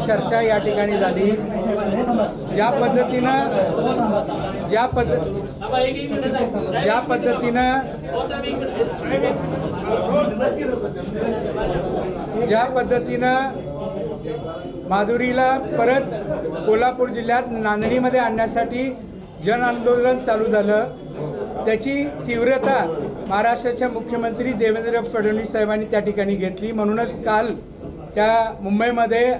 चर्चा या ठिकाणी झाली। ज्या पद्धतीनं माधुरीला परत कोल्हापूर जिल्ह्यात नांदणीमध्ये आणण्यासाठी जन आंदोलन चालू झालं, त्याची तीव्रता महाराष्ट्राचे मुख्यमंत्री देवेंद्र फडणवीस साहेबांनी त्या ठिकाणी घेतली। म्हणूनच काल त्या मुंबईमध्ये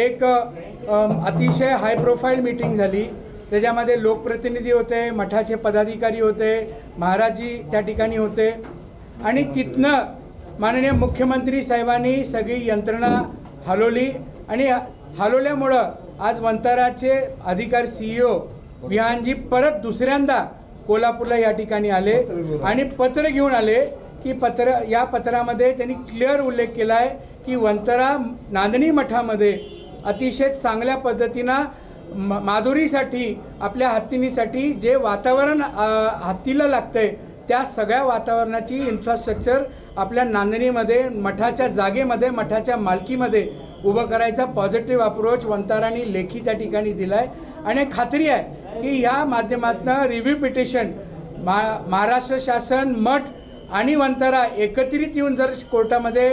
एक अतिशय हाय प्रोफाईल मीटिंग झाली। त्याच्यामध्ये लोकप्रतिनिधी होते, मठाचे पदाधिकारी होते, महाराजी त्या ठिकाणी होते आणि तिथनं माननीय मुख्यमंत्री साहेबांनी सगळी यंत्रणा हलवली आणि हलवल्यामुळं आज वंताराचे अधिकारी CEO विहानजी परत दुसऱ्यांदा कोल्हापूरला या ठिकाणी आले आणि पत्र घेऊन आले की या पत्रामध्ये त्यांनी क्लिअर उल्लेख केला आहे की वंतारा नांदणी मठामध्ये अतिशय चांगल्या पद्धतीनं माधुरीसाठी आपल्या हत्तीनीसाठी जे वातावरण हत्तीला लागतंय त्या सगळ्या वातावरणाची इन्फ्रास्ट्रक्चर आपल्या नांदणीमध्ये मठाच्या जागेमध्ये मठाच्या मालकीमध्ये उभं करायचा पॉझिटिव्ह अप्रोच वंतारांनी लेखी त्या ठिकाणी दिला आहे आणि खात्री आहे की ह्या माध्यमातून रिव्ह्यू पिटिशन महाराष्ट्र शासन मठ आणि वंतारा एकत्रित येऊन जर कोर्टामध्ये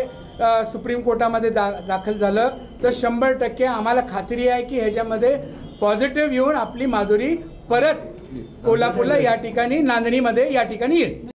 सुप्रीम कोर्टामध्ये दाखल झालं तर 100% आम्हाला खात्री आहे की ह्याच्यामध्ये पॉझिटिव्ह येऊन आपली माधुरी परत कोल्हापूरला या ठिकाणी नांदणीमध्ये या ठिकाणी येईल।